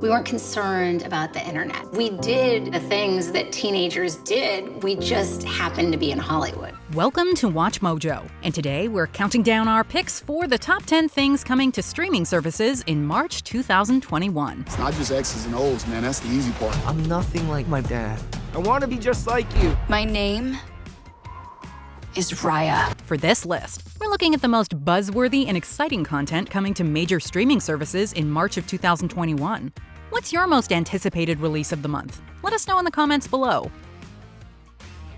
We weren't concerned about the internet. We did the things that teenagers did. We just happened to be in Hollywood. Welcome to Watch Mojo, and today we're counting down our picks for the top 10 things coming to streaming services in March 2021. It's not just X's and O's, man. That's the easy part. I'm nothing like my dad. I want to be just like you. My name is Raya. For this list, we're looking at the most buzzworthy and exciting content coming to major streaming services in March of 2021. What's your most anticipated release of the month? Let us know in the comments below.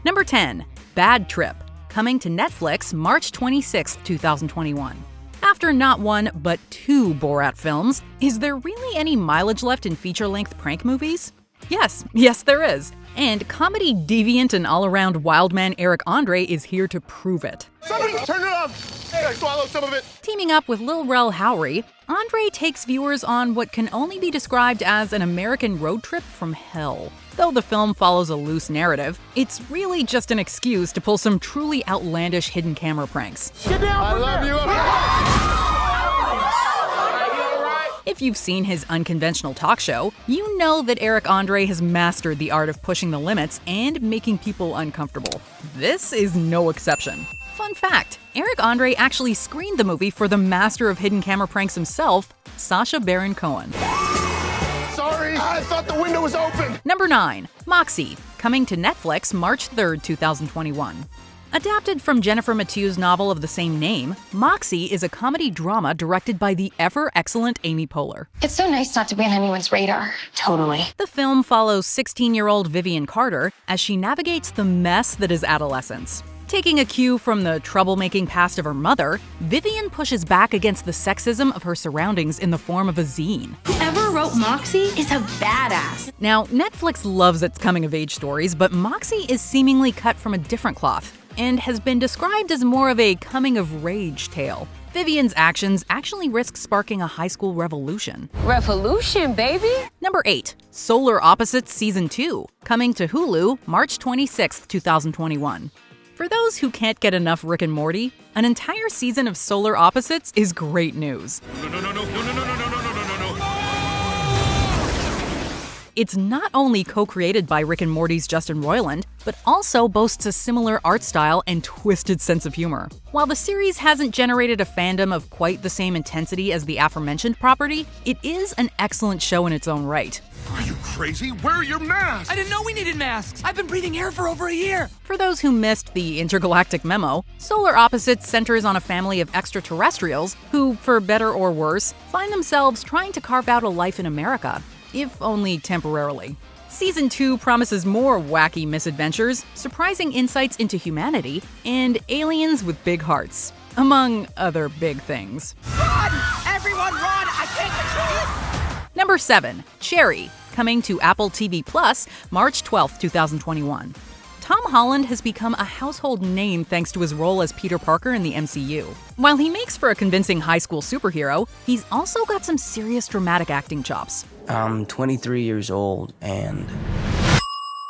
Number 10. Bad Trip, coming to Netflix March 26, 2021. After not one, but two Borat films, is there really any mileage left in feature-length prank movies? Yes, there is. And comedy deviant and all-around wild man Eric Andre is here to prove it. Somebody turn it off! Hey, I swallowed some of it. Teaming up with Lil Rel Howery, Andre takes viewers on what can only be described as an American road trip from hell. Though the film follows a loose narrative, it's really just an excuse to pull some truly outlandish hidden camera pranks. Get down! I love you. If you've seen his unconventional talk show, you know that Eric Andre has mastered the art of pushing the limits and making people uncomfortable. This is no exception. Fun fact, Eric Andre actually screened the movie for the master of hidden camera pranks himself, Sacha Baron Cohen. Sorry, I thought the window was open. Number 9. Moxie, coming to Netflix March 3, 2021. Adapted from Jennifer Mathieu's novel of the same name, Moxie is a comedy drama directed by the ever-excellent Amy Poehler. It's so nice not to be on anyone's radar. Totally. The film follows 16-year-old Vivian Carter as she navigates the mess that is adolescence. Taking a cue from the troublemaking past of her mother, Vivian pushes back against the sexism of her surroundings in the form of a zine. Whoever wrote Moxie is a badass. Now, Netflix loves its coming-of-age stories, but Moxie is seemingly cut from a different cloth and has been described as more of a coming-of-rage tale. Vivian's actions actually risk sparking a high school revolution. Revolution, baby! Number 8. Solar Opposites Season 2, coming to Hulu March 26, 2021. For those who can't get enough Rick and Morty, an entire season of Solar Opposites is great news. It's not only co-created by Rick and Morty's Justin Roiland, but also boasts a similar art style and twisted sense of humor. While the series hasn't generated a fandom of quite the same intensity as the aforementioned property, it is an excellent show in its own right. Are you crazy? Wear your mask! I didn't know we needed masks. I've been breathing air for over a year. For those who missed the intergalactic memo, Solar Opposites centers on a family of extraterrestrials who, for better or worse, find themselves trying to carve out a life in America, if only temporarily. Season 2 promises more wacky misadventures, surprising insights into humanity, and aliens with big hearts, among other big things. Run! Everyone run! I can't control it! Number 7. Cherry, coming to Apple TV Plus March 12, 2021. Tom Holland has become a household name thanks to his role as Peter Parker in the MCU. While he makes for a convincing high school superhero, he's also got some serious dramatic acting chops. I'm 23 years old, and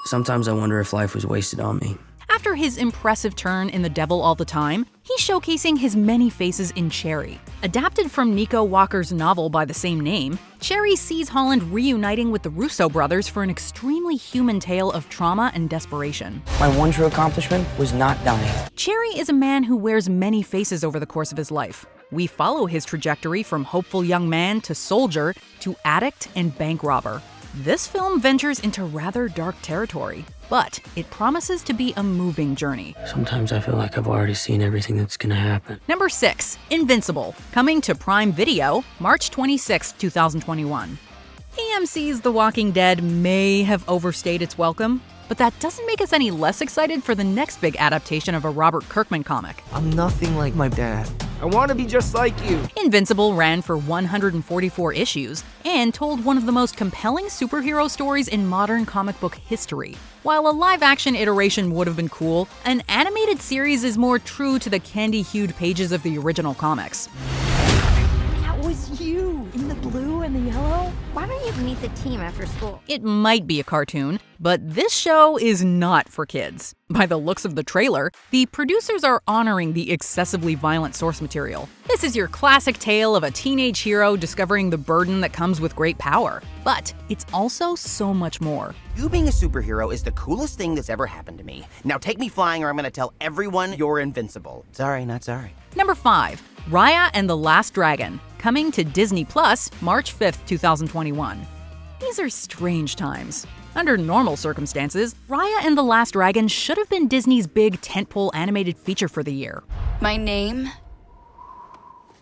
sometimes I wonder if life was wasted on me. After his impressive turn in The Devil All the Time, he's showcasing his many faces in Cherry. Adapted from Nico Walker's novel by the same name, Cherry sees Holland reuniting with the Russo brothers for an extremely human tale of trauma and desperation. My one true accomplishment was not dying. Cherry is a man who wears many faces over the course of his life. We follow his trajectory from hopeful young man to soldier to addict and bank robber. This film ventures into rather dark territory, but it promises to be a moving journey. Sometimes I feel like I've already seen everything that's gonna happen. Number 6. Invincible, coming to Prime Video March 26, 2021. AMC's The Walking Dead may have overstayed its welcome, but that doesn't make us any less excited for the next big adaptation of a Robert Kirkman comic. I'm nothing like my dad. I want to be just like you. Invincible ran for 144 issues and told one of the most compelling superhero stories in modern comic book history. While a live-action iteration would have been cool, an animated series is more true to the candy-hued pages of the original comics. That was you in the blue and the yellow. Why don't you Meet the team after school. It might be a cartoon, but this show is not for kids. By the looks of the trailer, the producers are honoring the excessively violent source material. This is your classic tale of a teenage hero discovering the burden that comes with great power. But it's also so much more. You being a superhero is the coolest thing that's ever happened to me. Now take me flying or I'm gonna tell everyone you're invincible. Sorry, not sorry. Number 5. Raya and the Last Dragon, coming to Disney Plus March 5th, 2021. These are strange times. Under normal circumstances, Raya and the Last Dragon should have been Disney's big tentpole animated feature for the year. My name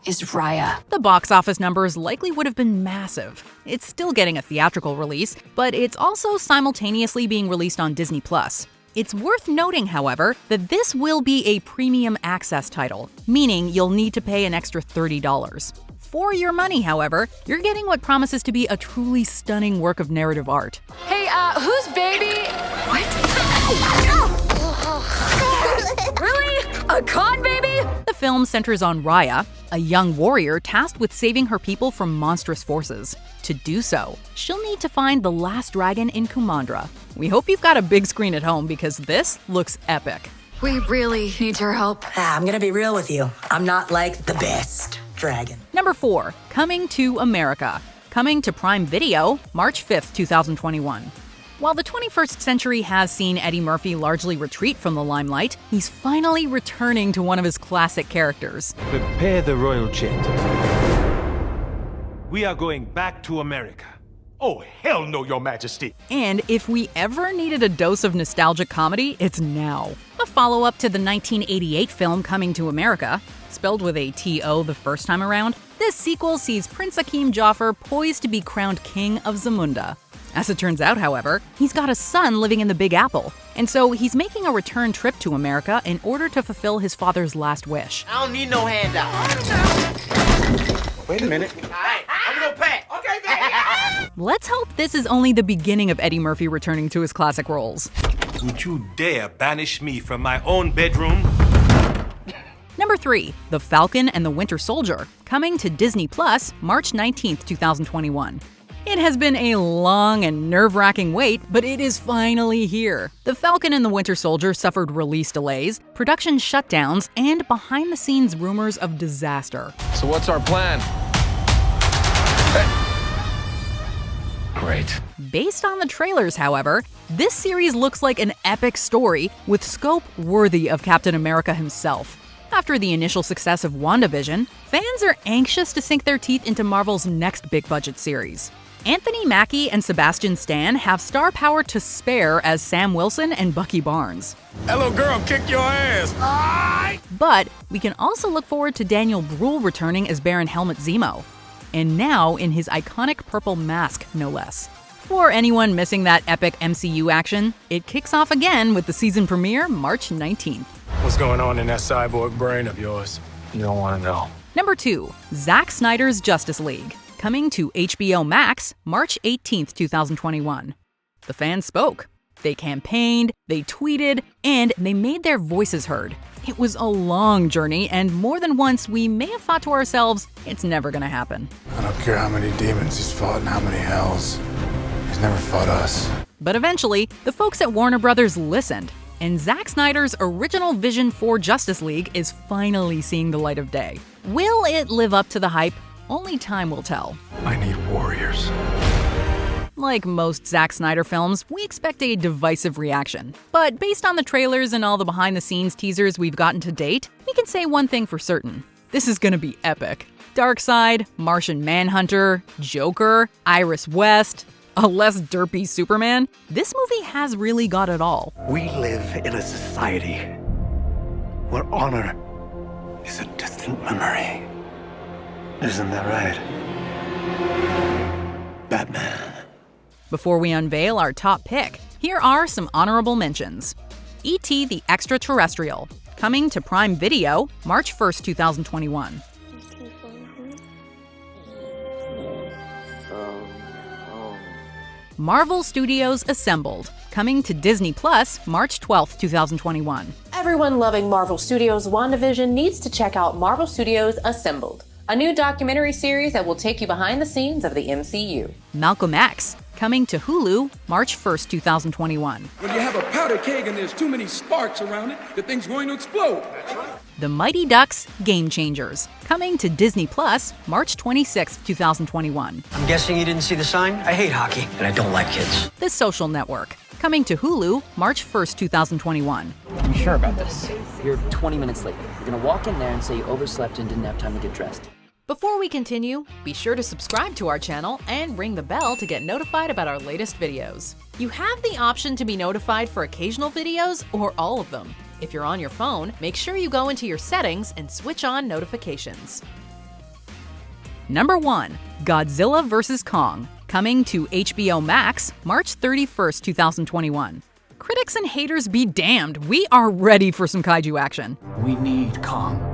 is Raya. The box office numbers likely would have been massive. It's still getting a theatrical release, but it's also simultaneously being released on Disney Plus. It's worth noting, however, that this will be a premium access title, meaning you'll need to pay an extra $30. For your money, however, you're getting what promises to be a truly stunning work of narrative art. Hey, who's baby? What? Really? A con baby? The film centers on Raya, a young warrior tasked with saving her people from monstrous forces. To do so, she'll need to find the last dragon in Kumandra. We hope you've got a big screen at home because this looks epic. We really need your help. I'm gonna be real with you. I'm not like the best dragon. Number 4, Coming to America. Coming to Prime Video, March 5th, 2021. While the 21st century has seen Eddie Murphy largely retreat from the limelight, he's finally returning to one of his classic characters. Prepare the royal jet. We are going back to America. Oh, hell no, Your Majesty. And if we ever needed a dose of nostalgic comedy, it's now. A follow-up to the 1988 film Coming to America, spelled with a T-O the first time around, this sequel sees Prince Akeem Jaffer poised to be crowned King of Zamunda. As it turns out, however, he's got a son living in the Big Apple, and so he's making a return trip to America in order to fulfill his father's last wish. I don't need no handout. Wait a minute. All right, I'm gonna pay. Okay, thank you. Let's hope this is only the beginning of Eddie Murphy returning to his classic roles. Would you dare banish me from my own bedroom? Number 3, The Falcon and the Winter Soldier, coming to Disney Plus March 19th, 2021. It has been a long and nerve-wracking wait, but it is finally here. The Falcon and the Winter Soldier suffered release delays, production shutdowns, and behind-the-scenes rumors of disaster. So what's our plan? Great. Based on the trailers, however, this series looks like an epic story with scope worthy of Captain America himself. After the initial success of WandaVision, fans are anxious to sink their teeth into Marvel's next big-budget series. Anthony Mackie and Sebastian Stan have star power to spare as Sam Wilson and Bucky Barnes. Hello, girl, kick your ass. But we can also look forward to Daniel Bruhl returning as Baron Helmut Zemo, and now in his iconic purple mask, no less. For anyone missing that epic MCU action, it kicks off again with the season premiere March 19th. What's going on in that cyborg brain of yours? You don't want to know. Number 2, Zack Snyder's Justice League, coming to HBO Max March 18th, 2021. The fans spoke. They campaigned, they tweeted, and they made their voices heard. It was a long journey, and more than once we may have thought to ourselves, it's never gonna happen. I don't care how many demons he's fought and how many hells. He's never fought us. But eventually, the folks at Warner Brothers listened, and Zack Snyder's original vision for Justice League is finally seeing the light of day. Will it live up to the hype? Only time will tell. I need warriors. Like most Zack Snyder films, we expect a divisive reaction. But based on the trailers and all the behind-the-scenes teasers we've gotten to date, we can say one thing for certain. This is gonna be epic. Darkseid, Martian Manhunter, Joker, Iris West, a less derpy Superman. This movie has really got it all. We live in a society where honor is a distant memory. Isn't that right, Batman? Before we unveil our top pick, here are some honorable mentions. E.T. the Extraterrestrial, coming to Prime Video March 1st, 2021. Marvel Studios Assembled, coming to Disney Plus March 12th, 2021. Everyone loving Marvel Studios' WandaVision needs to check out Marvel Studios Assembled. a new documentary series that will take you behind the scenes of the MCU. Malcolm X, coming to Hulu March 1st, 2021. When you have a powder keg and there's too many sparks around it, the thing's going to explode. The Mighty Ducks Game Changers, coming to Disney Plus March 26th, 2021. I'm guessing you didn't see the sign? I hate hockey, and I don't like kids. The Social Network, coming to Hulu March 1st, 2021. Are you sure about this? You're 20 minutes late. You're gonna walk in there and say you overslept and didn't have time to get dressed. Before we continue, be sure to subscribe to our channel and ring the bell to get notified about our latest videos. You have the option to be notified for occasional videos or all of them. If you're on your phone, make sure you go into your settings and switch on notifications. Number 1. Godzilla vs. Kong, coming to HBO Max March 31st, 2021. Critics and haters be damned, we are ready for some kaiju action. We need Kong.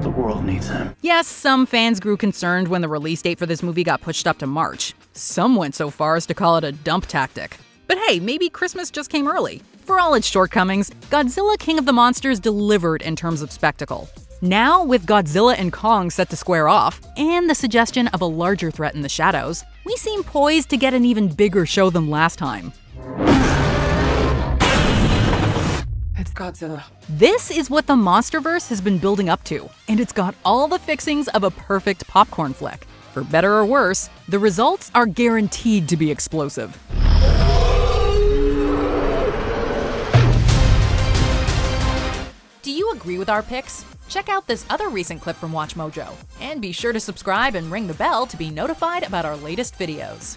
The world needs him. Yes, some fans grew concerned when the release date for this movie got pushed up to March. Some went so far as to call it a dump tactic. But hey, maybe Christmas just came early. For all its shortcomings, Godzilla King of the Monsters delivered in terms of spectacle. Now, with Godzilla and Kong set to square off, and the suggestion of a larger threat in the shadows, we seem poised to get an even bigger show than last time. It's Godzilla. This is what the Monsterverse has been building up to, and it's got all the fixings of a perfect popcorn flick. For better or worse, the results are guaranteed to be explosive. Do you agree with our picks? Check out this other recent clip from WatchMojo, and be sure to subscribe and ring the bell to be notified about our latest videos.